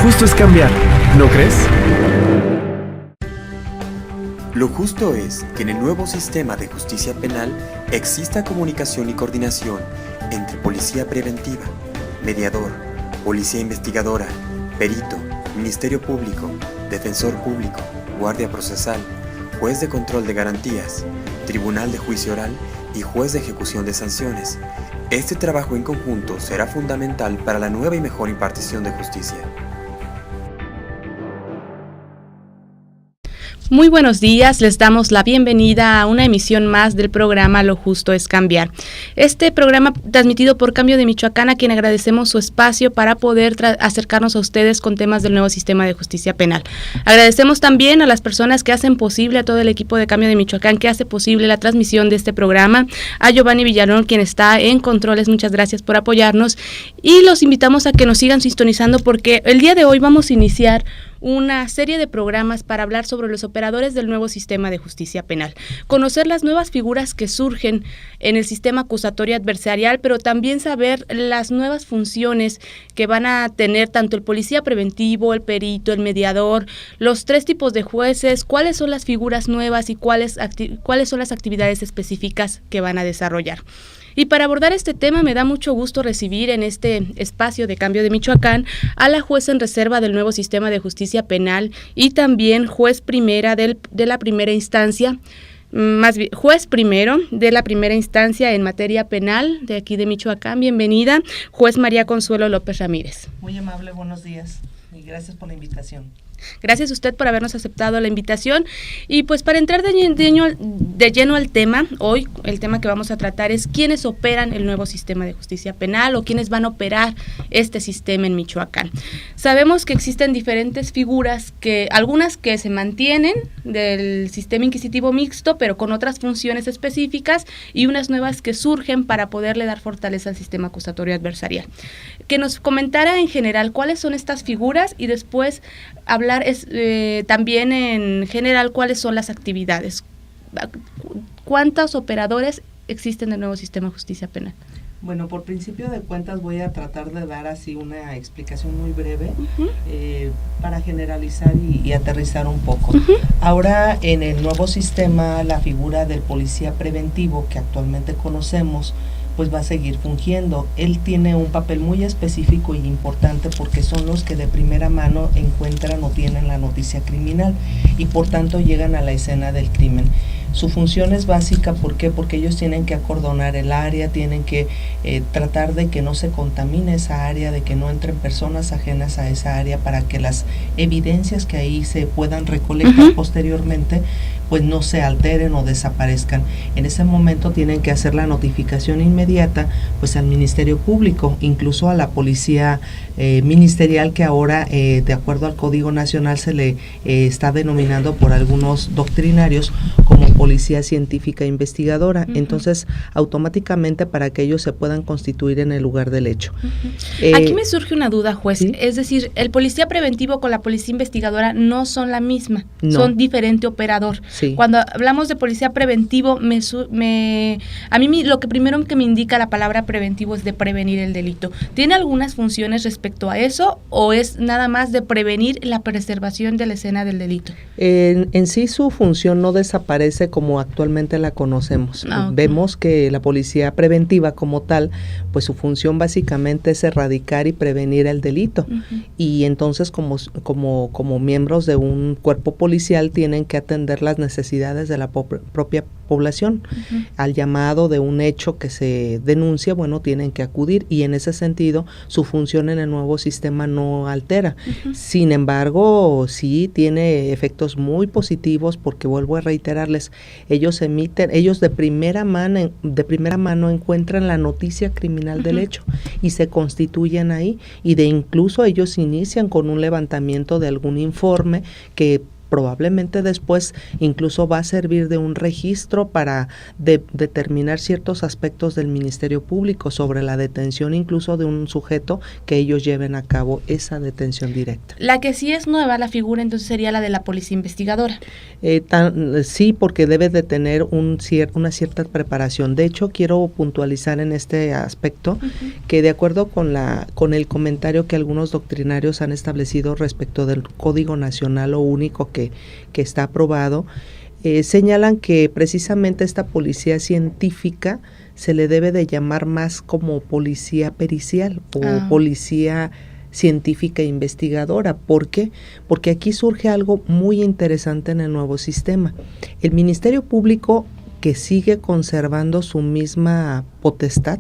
justo es cambiar, ¿no crees? Lo justo es que en el nuevo sistema de justicia penal exista comunicación y coordinación entre policía preventiva, mediador, policía investigadora, perito, Ministerio Público, Defensor Público, Guardia Procesal, Juez de Control de Garantías, Tribunal de Juicio Oral y Juez de Ejecución de Sanciones. Este trabajo en conjunto será fundamental para la nueva y mejor impartición de justicia. Muy buenos días, les damos la bienvenida a una emisión más del programa Lo Justo es Cambiar. Este programa transmitido por Cambio de Michoacán, a quien agradecemos su espacio para poder acercarnos a ustedes con temas del nuevo sistema de justicia penal. Agradecemos también a las personas que hacen posible, a todo el equipo de Cambio de Michoacán que hace posible la transmisión de este programa, a Giovanni Villarón, quien está en controles, muchas gracias por apoyarnos, y los invitamos a que nos sigan sintonizando porque el día de hoy vamos a iniciar una serie de programas para hablar sobre los operadores del nuevo sistema de justicia penal, conocer las nuevas figuras que surgen en el sistema acusatorio adversarial, pero también saber las nuevas funciones que van a tener tanto el policía preventivo, el perito, el mediador, los 3 tipos de jueces, cuáles son las figuras nuevas y cuáles son las actividades específicas que van a desarrollar. Y para abordar este tema me da mucho gusto recibir en este espacio de Cambio de Michoacán a la jueza en reserva del nuevo sistema de justicia penal y también juez primera de la primera instancia, juez primero de la primera instancia en materia penal de aquí de Michoacán. Bienvenida, juez María Consuelo López Ramírez. Muy amable, buenos días y gracias por la invitación. Gracias a usted por habernos aceptado la invitación. Y pues para entrar de lleno al tema, hoy el tema que vamos a tratar es quiénes operan el nuevo sistema de justicia penal o quiénes van a operar este sistema en Michoacán. Sabemos que existen diferentes figuras, algunas que se mantienen del sistema inquisitivo mixto, pero con otras funciones específicas, y unas nuevas que surgen para poderle dar fortaleza al sistema acusatorio adversarial. Que nos comentara en general cuáles son estas figuras y después hablar también en general cuáles son las actividades. ¿Cuántos operadores existen del nuevo sistema de justicia penal? Bueno, por principio de cuentas voy a tratar de dar así una explicación muy breve para generalizar y aterrizar un poco. Ahora en el nuevo sistema la figura del policía preventivo que actualmente conocemos pues va a seguir fungiendo. Él tiene un papel muy específico y importante porque son los que de primera mano encuentran o tienen la noticia criminal y por tanto llegan a la escena del crimen. Su función es básica, ¿por qué? Porque ellos tienen que acordonar el área, tienen que tratar de que no se contamine esa área, de que no entren personas ajenas a esa área para que las evidencias que ahí se puedan recolectar posteriormente pues no se alteren o desaparezcan. En ese momento tienen que hacer la notificación inmediata pues al Ministerio Público, incluso a la policía ministerial que ahora de acuerdo al Código Nacional se le está denominando por algunos doctrinarios como policía científica investigadora. Entonces automáticamente para que ellos se puedan constituir en el lugar del hecho. Aquí me surge una duda, juez. ¿Sí? Es decir, el policía preventivo con la policía investigadora no son la misma, son diferente operador. Sí. Cuando hablamos de policía preventivo, a mí lo que primero que me indica la palabra preventivo es de prevenir el delito. ¿Tiene algunas funciones respecto a eso o es nada más de prevenir la preservación de la escena del delito? En sí su función no desaparece como actualmente la conocemos. Okay. Vemos que la policía preventiva como tal, pues su función básicamente es erradicar y prevenir el delito. Y entonces como miembros de un cuerpo policial tienen que atender las necesidades de la propia población. Al llamado de un hecho que se denuncia, bueno, tienen que acudir y en ese sentido su función en el nuevo sistema no altera. Sin embargo, sí tiene efectos muy positivos porque vuelvo a reiterarles, ellos de primera mano encuentran la noticia criminal del hecho y se constituyen ahí y de incluso ellos inician con un levantamiento de algún informe que probablemente después incluso va a servir de un registro para determinar ciertos aspectos del Ministerio Público sobre la detención incluso de un sujeto que ellos lleven a cabo esa detención directa. La que sí es nueva, la figura, entonces sería la de la policía investigadora. Sí, porque debe de tener una cierta preparación. De hecho, quiero puntualizar en este aspecto que de acuerdo con el comentario que algunos doctrinarios han establecido respecto del Código Nacional o único que está aprobado, señalan que precisamente esta policía científica se le debe de llamar más como policía pericial o policía científica e investigadora. ¿Por qué? Porque aquí surge algo muy interesante en el nuevo sistema. El Ministerio Público, que sigue conservando su misma potestad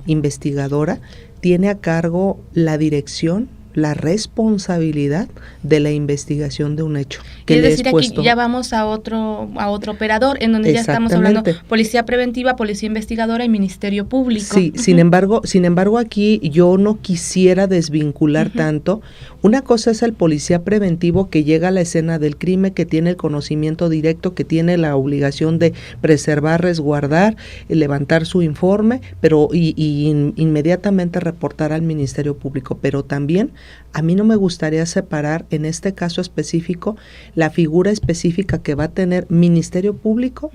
investigadora, tiene a cargo la dirección, la responsabilidad de la investigación de un hecho. Es decir, aquí ya vamos a otro operador, en donde ya estamos hablando policía preventiva, policía investigadora y Ministerio Público. Sí, sin embargo aquí yo no quisiera desvincular tanto. Una cosa es el policía preventivo que llega a la escena del crimen, que tiene el conocimiento directo, que tiene la obligación de preservar, resguardar, levantar su informe, pero inmediatamente reportar al Ministerio Público. Pero también a mí no me gustaría separar en este caso específico la figura específica que va a tener Ministerio Público,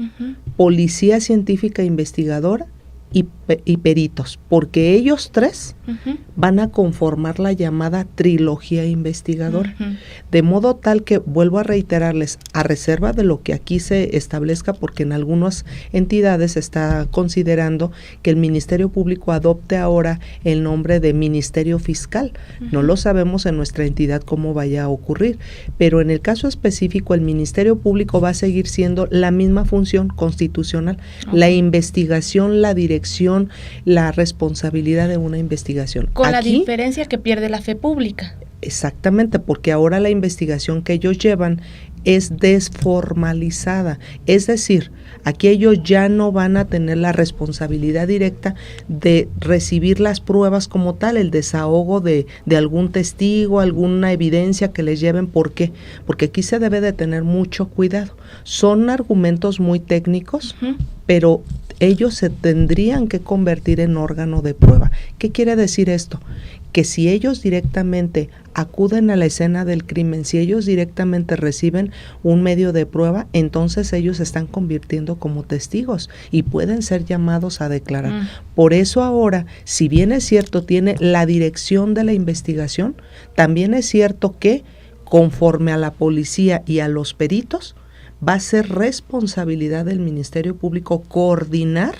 Policía Científica e Investigadora y peritos, porque ellos tres van a conformar la llamada trilogía investigadora, de modo tal que, vuelvo a reiterarles, a reserva de lo que aquí se establezca, porque en algunas entidades se está considerando que el Ministerio Público adopte ahora el nombre de Ministerio Fiscal. No lo sabemos en nuestra entidad cómo vaya a ocurrir, pero en el caso específico el Ministerio Público va a seguir siendo la misma función constitucional, la investigación, la dirección, la responsabilidad de una investigación. Con la diferencia que pierde la fe pública. Exactamente, porque ahora la investigación que ellos llevan es desformalizada, es decir, aquí ellos ya no van a tener la responsabilidad directa de recibir las pruebas como tal, el desahogo de algún testigo, alguna evidencia que les lleven. ¿Por qué? Porque aquí se debe de tener mucho cuidado. Son argumentos muy técnicos, pero ellos se tendrían que convertir en órgano de prueba. ¿Qué quiere decir esto? Que si ellos directamente acuden a la escena del crimen, si ellos directamente reciben un medio de prueba, entonces ellos se están convirtiendo como testigos y pueden ser llamados a declarar. Por eso ahora, si bien es cierto, tiene la dirección de la investigación, también es cierto que conforme a la policía y a los peritos, va a ser responsabilidad del Ministerio Público coordinar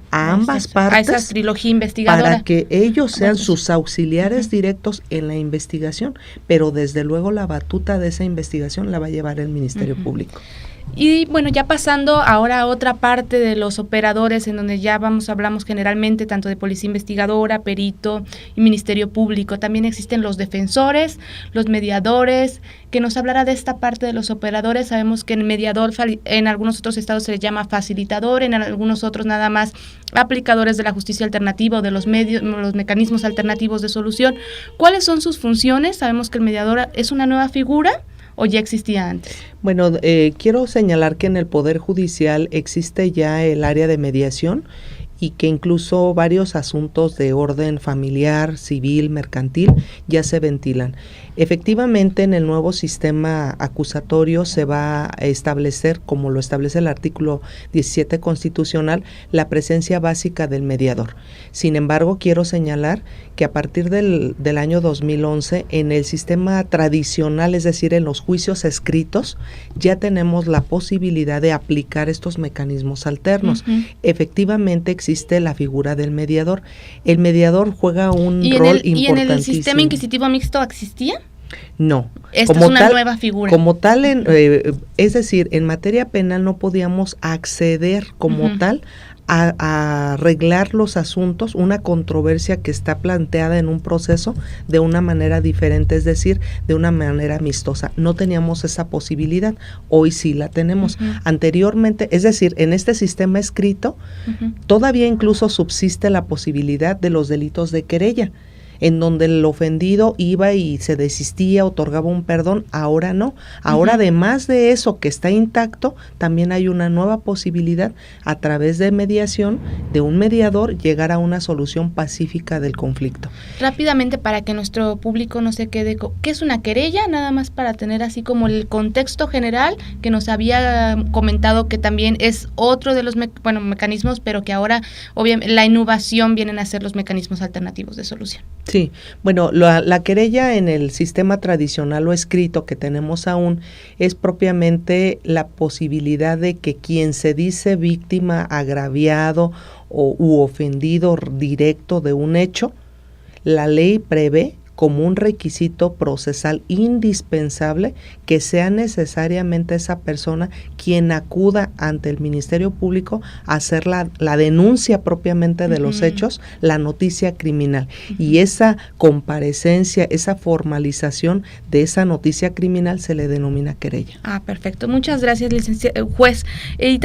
a ambas partes, a esa trilogía investigadora, para que ellos sean sus auxiliares directos en la investigación, pero desde luego la batuta de esa investigación la va a llevar el Ministerio Público. Y bueno, ya pasando ahora a otra parte de los operadores, en donde ya hablamos generalmente tanto de policía investigadora, perito y Ministerio Público. También existen los defensores, los mediadores. Que nos hablará de esta parte de los operadores. Sabemos que el mediador en algunos otros estados se le llama facilitador, en algunos otros nada más aplicadores de la justicia alternativa o de los mecanismos alternativos de solución. ¿Cuáles son sus funciones? Sabemos que el mediador es una nueva figura, ¿o ya existía antes? Bueno, quiero señalar que en el Poder Judicial existe ya el área de mediación y que incluso varios asuntos de orden familiar, civil, mercantil ya se ventilan. Efectivamente, en el nuevo sistema acusatorio se va a establecer, como lo establece el artículo 17 constitucional, la presencia básica del mediador. Sin embargo, quiero señalar que a partir del año 2011, en el sistema tradicional, es decir, en los juicios escritos, ya tenemos la posibilidad de aplicar estos mecanismos alternos. Efectivamente, existe la figura del mediador. El mediador juega un rol importantísimo. ¿Y en el sistema inquisitivo mixto existía? No. Esta es una nueva figura. Como tal, es decir, en materia penal no podíamos acceder como tal a arreglar los asuntos, una controversia que está planteada en un proceso de una manera diferente, es decir, de una manera amistosa. No teníamos esa posibilidad, hoy sí la tenemos. Anteriormente, es decir, en este sistema escrito, todavía incluso subsiste la posibilidad de los delitos de querella. en donde el ofendido iba y se desistía, otorgaba un perdón, ahora no. Ahora además de eso que está intacto, también hay una nueva posibilidad a través de mediación, de un mediador, llegar a una solución pacífica del conflicto. Rápidamente, para que nuestro público no se quede, ¿qué es una querella? Nada más para tener así como el contexto general que nos había comentado, que también es otro de los mecanismos, pero que ahora obviamente la innovación vienen a ser los mecanismos alternativos de solución. Sí, bueno, la querella en el sistema tradicional o escrito que tenemos aún es propiamente la posibilidad de que quien se dice víctima, agraviado u ofendido directo de un hecho, la ley prevé como un requisito procesal indispensable que sea necesariamente esa persona quien acuda ante el Ministerio Público a hacer la denuncia propiamente de los hechos, la noticia criminal. Y esa comparecencia, esa formalización de esa noticia criminal se le denomina querella. Perfecto. Muchas gracias, juez. Y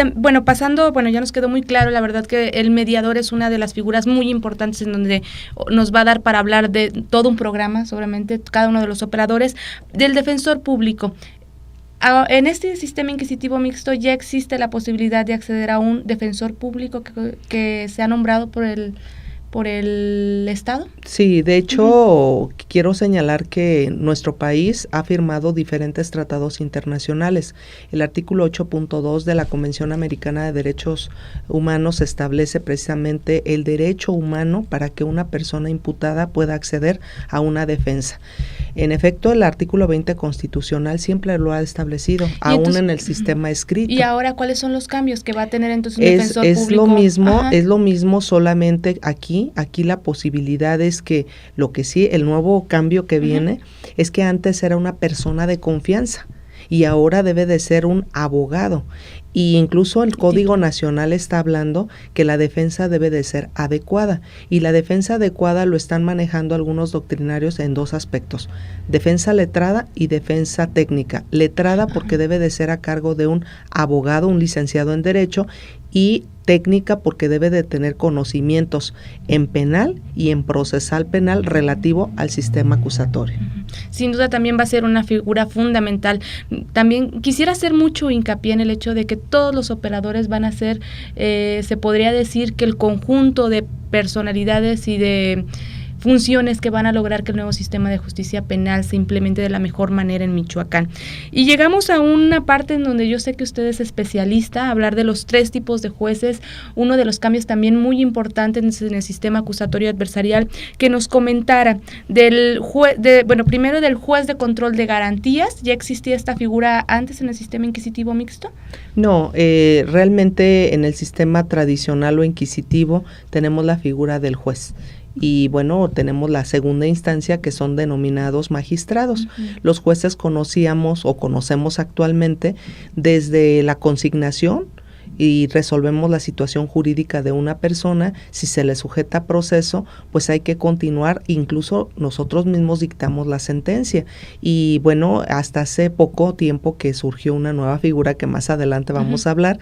pasando, ya nos quedó muy claro, la verdad que el mediador es una de las figuras muy importantes en donde nos va a dar para hablar de todo un programa, seguramente cada uno de los operadores, del defensor público. En este sistema inquisitivo mixto ya existe la posibilidad de acceder a un defensor público que sea nombrado por el Estado. Sí, de hecho, quiero señalar que nuestro país ha firmado diferentes tratados internacionales. El artículo 8.2 de la Convención Americana de Derechos Humanos establece precisamente el derecho humano para que una persona imputada pueda acceder a una defensa. En efecto, el artículo 20 constitucional siempre lo ha establecido, aún entonces, en el sistema escrito. ¿Y ahora cuáles son los cambios que va a tener entonces un defensor público? Es lo mismo, solamente aquí la posibilidad es que el nuevo cambio que viene es que antes era una persona de confianza y ahora debe de ser un abogado. Y incluso el Código Nacional está hablando que la defensa debe de ser adecuada, y la defensa adecuada lo están manejando algunos doctrinarios en dos aspectos: defensa letrada y defensa técnica. Letrada porque debe de ser a cargo de un abogado, un licenciado en Derecho, y técnica porque debe de tener conocimientos en penal y en procesal penal relativo al sistema acusatorio. Sin duda también va a ser una figura fundamental. También quisiera hacer mucho hincapié en el hecho de que todos los operadores van a ser, se podría decir que el conjunto de personalidades y de funciones que van a lograr que el nuevo sistema de justicia penal se implemente de la mejor manera en Michoacán. Y llegamos a una parte en donde yo sé que usted es especialista, hablar de los 3 tipos de jueces, uno de los cambios también muy importantes en el sistema acusatorio adversarial, que nos comentara primero del juez de control de garantías. ¿Ya existía esta figura antes en el sistema inquisitivo mixto? No, realmente en el sistema tradicional o inquisitivo tenemos la figura del juez. Y tenemos la segunda instancia, que son denominados magistrados. Los jueces conocemos actualmente desde la consignación y resolvemos la situación jurídica de una persona. Si se le sujeta a proceso, pues hay que continuar, incluso nosotros mismos dictamos la sentencia. Y hasta hace poco tiempo que surgió una nueva figura que más adelante vamos a hablar,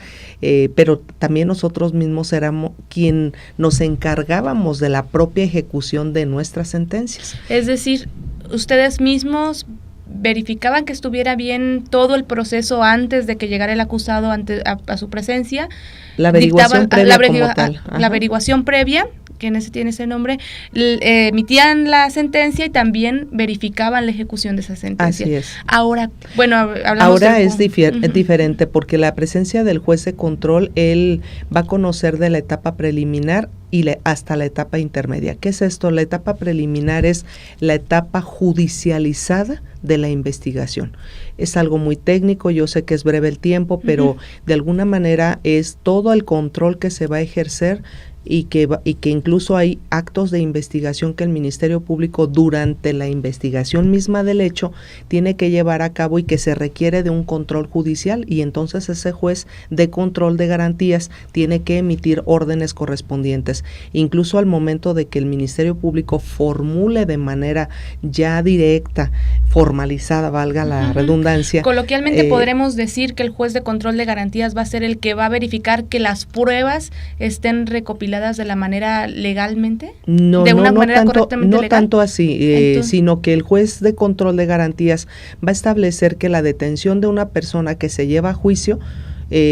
pero también nosotros mismos éramos quien nos encargábamos de la propia ejecución de nuestras sentencias. Es decir, ustedes mismos verificaban que estuviera bien todo el proceso antes de que llegara el acusado a su presencia. La averiguación previa como tal. La averiguación previa, que tiene ese nombre, emitían la sentencia y también verificaban la ejecución de esa sentencia. Así es. Ahora, hablamos ahora es diferente, porque la presencia del juez de control, él va a conocer de la etapa preliminar y hasta la etapa intermedia. ¿Qué es esto? La etapa preliminar es la etapa judicializada de la investigación. Es algo muy técnico, yo sé que es breve el tiempo, pero de alguna manera es todo el control que se va a ejercer y que incluso hay actos de investigación que el Ministerio Público durante la investigación misma del hecho tiene que llevar a cabo y que se requiere de un control judicial, y entonces ese juez de control de garantías tiene que emitir órdenes correspondientes. Incluso al momento de que el Ministerio Público formule de manera ya directa, formalizada, valga la redundancia. Coloquialmente podremos decir que el juez de control de garantías va a ser el que va a verificar que las pruebas estén recopiladas vigiladas de la manera legalmente? No, de una no manera tanto, correctamente no legal. tanto así, Entonces, sino que el juez de control de garantías va a establecer que la detención de una persona que se lleva a juicio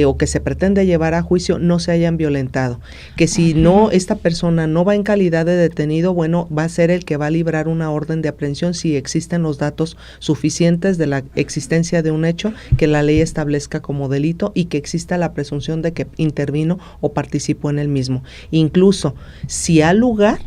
o que se pretende llevar a juicio no se hayan violentado, que si no, esta persona no va en calidad de detenido, bueno, va a ser el que va a librar una orden de aprehensión si existen los datos suficientes de la existencia de un hecho que la ley establezca como delito y que exista la presunción de que intervino o participó en el mismo. Incluso si ha lugar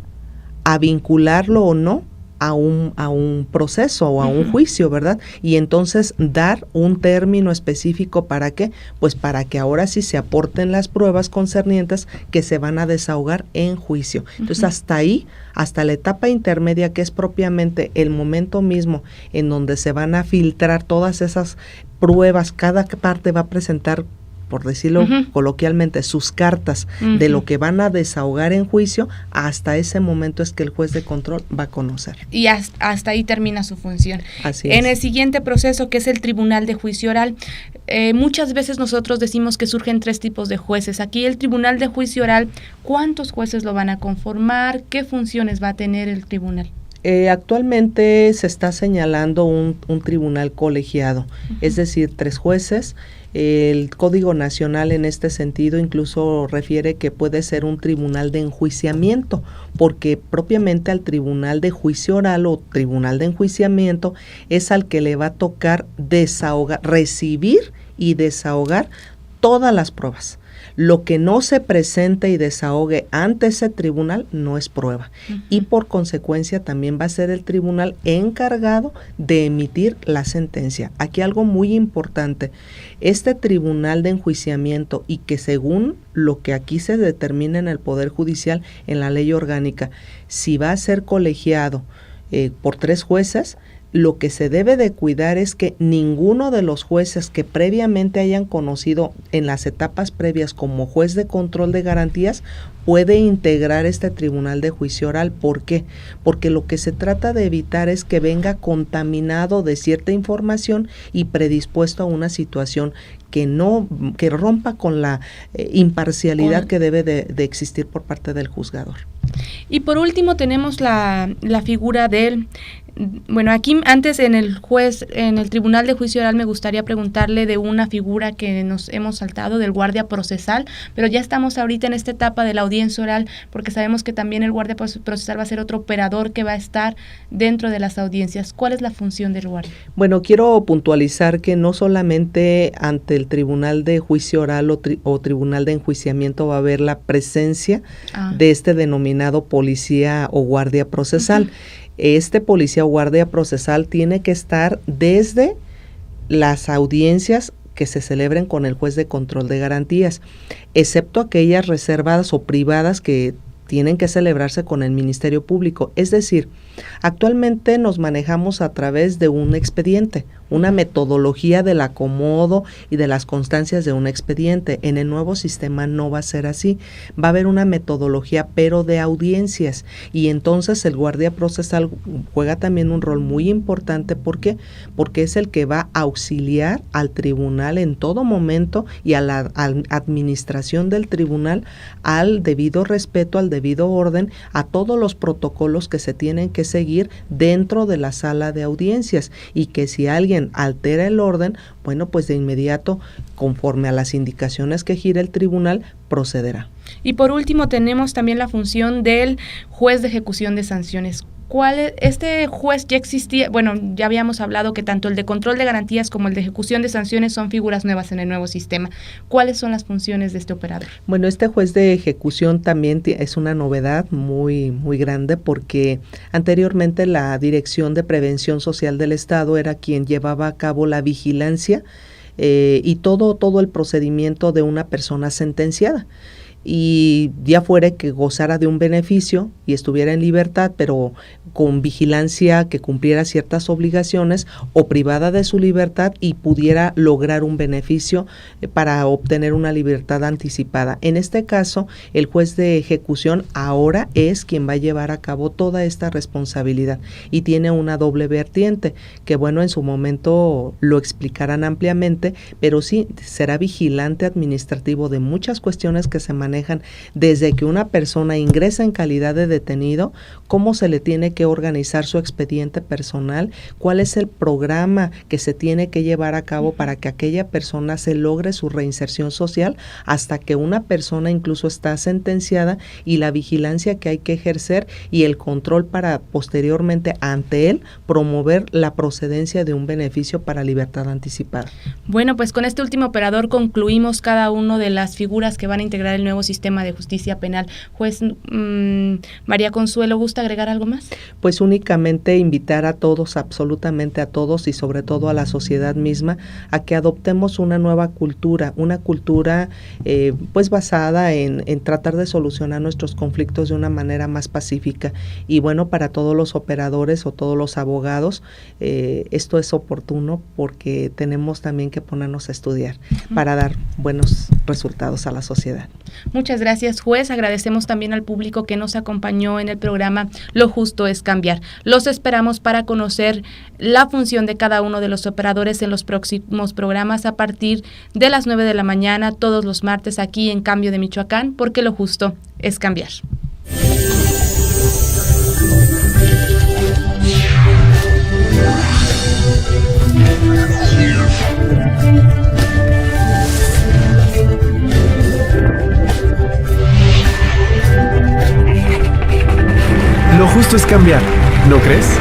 a vincularlo o no a un proceso o a un juicio, ¿verdad? Y entonces dar un término específico, ¿para qué? Pues para que ahora sí se aporten las pruebas concernientes que se van a desahogar en juicio. Entonces hasta ahí, hasta la etapa intermedia, que es propiamente el momento mismo en donde se van a filtrar todas esas pruebas, cada parte va a presentar, por decirlo coloquialmente, sus cartas de lo que van a desahogar en juicio, hasta ese momento es que el juez de control va a conocer. Y hasta ahí termina su función. Así En es. el siguiente proceso, que es el Tribunal de Juicio Oral, muchas veces nosotros decimos que surgen 3 tipos de jueces. Aquí el Tribunal de Juicio Oral, ¿cuántos jueces lo van a conformar? ¿Qué funciones va a tener el tribunal? Actualmente se está señalando un tribunal colegiado, es decir, 3 jueces. El Código Nacional en este sentido incluso refiere que puede ser un tribunal de enjuiciamiento, porque propiamente al tribunal de juicio oral o tribunal de enjuiciamiento es al que le va a tocar desahogar, recibir y desahogar todas las pruebas. Lo que no se presente y desahogue ante ese tribunal no es prueba. Y por consecuencia también va a ser el tribunal encargado de emitir la sentencia. Aquí algo muy importante, este tribunal de enjuiciamiento, y que según lo que aquí se determina en el Poder Judicial, en la ley orgánica, si va a ser colegiado por 3 jueces, lo que se debe de cuidar es que ninguno de los jueces que previamente hayan conocido en las etapas previas como juez de control de garantías puede integrar este tribunal de juicio oral. ¿Por qué? Porque lo que se trata de evitar es que venga contaminado de cierta información y predispuesto a una situación que rompa con la imparcialidad que debe de existir por parte del juzgador. Y por último tenemos la figura del... Bueno, aquí antes en el Tribunal de Juicio Oral me gustaría preguntarle de una figura que nos hemos saltado, del guardia procesal, pero ya estamos ahorita en esta etapa de la audiencia oral, porque sabemos que también el guardia procesal va a ser otro operador que va a estar dentro de las audiencias. ¿Cuál es la función del guardia? Bueno, quiero puntualizar que no solamente ante el Tribunal de Juicio Oral o Tribunal de Enjuiciamiento va a haber la presencia de este denominado policía o guardia procesal. Este policía o guardia procesal tiene que estar desde las audiencias que se celebren con el juez de control de garantías, excepto aquellas reservadas o privadas que tienen que celebrarse con el Ministerio Público. Es decir, actualmente nos manejamos a través de un expediente, una metodología del acomodo y de las constancias de un expediente. En el nuevo sistema no va a ser así, va a haber una metodología pero de audiencias, y entonces el guardia procesal juega también un rol muy importante. ¿Por qué? Porque es el que va a auxiliar al tribunal en todo momento y a la administración del tribunal al debido respeto, al debido orden, a todos los protocolos que se tienen que seguir dentro de la sala de audiencias, y que si alguien altera el orden, bueno, pues de inmediato, conforme a las indicaciones que gira el tribunal, procederá. Y por último tenemos también la función del juez de ejecución de sanciones. Este juez ya existía, bueno, ya habíamos hablado que tanto el de control de garantías como el de ejecución de sanciones son figuras nuevas en el nuevo sistema. ¿Cuáles son las funciones de este operador? Bueno, este juez de ejecución también es una novedad muy, muy grande, porque anteriormente la Dirección de Prevención Social del Estado era quien llevaba a cabo la vigilancia y todo el procedimiento de una persona sentenciada. Y ya fuera que gozara de un beneficio y estuviera en libertad, pero con vigilancia que cumpliera ciertas obligaciones, o privada de su libertad y pudiera lograr un beneficio para obtener una libertad anticipada. En este caso, el juez de ejecución ahora es quien va a llevar a cabo toda esta responsabilidad, y tiene una doble vertiente, que bueno, en su momento lo explicarán ampliamente, pero sí será vigilante administrativo de muchas cuestiones que se manejan manejan desde que una persona ingresa en calidad de detenido, cómo se le tiene que organizar su expediente personal, cuál es el programa que se tiene que llevar a cabo para que aquella persona se logre su reinserción social hasta que una persona incluso está sentenciada, y la vigilancia que hay que ejercer y el control para posteriormente ante él promover la procedencia de un beneficio para libertad anticipada. Bueno, pues con este último operador concluimos cada una de las figuras que van a integrar el nuevo sistema de justicia penal. Juez María Consuelo, ¿gusta agregar algo más? Pues únicamente invitar a todos, absolutamente a todos y sobre todo a la sociedad misma, a que adoptemos una nueva cultura, una cultura pues basada en tratar de solucionar nuestros conflictos de una manera más pacífica. Y bueno, para todos los operadores o todos los abogados, esto es oportuno porque tenemos también que ponernos a estudiar para dar buenos resultados a la sociedad. Muchas gracias, juez. Agradecemos también al público que nos acompañó en el programa Lo Justo es Cambiar. Los esperamos para conocer la función de cada uno de los operadores en los próximos programas a partir de las 9 de la mañana, todos los martes aquí en Cambio de Michoacán, porque lo justo es cambiar. Lo justo es cambiar, ¿no crees?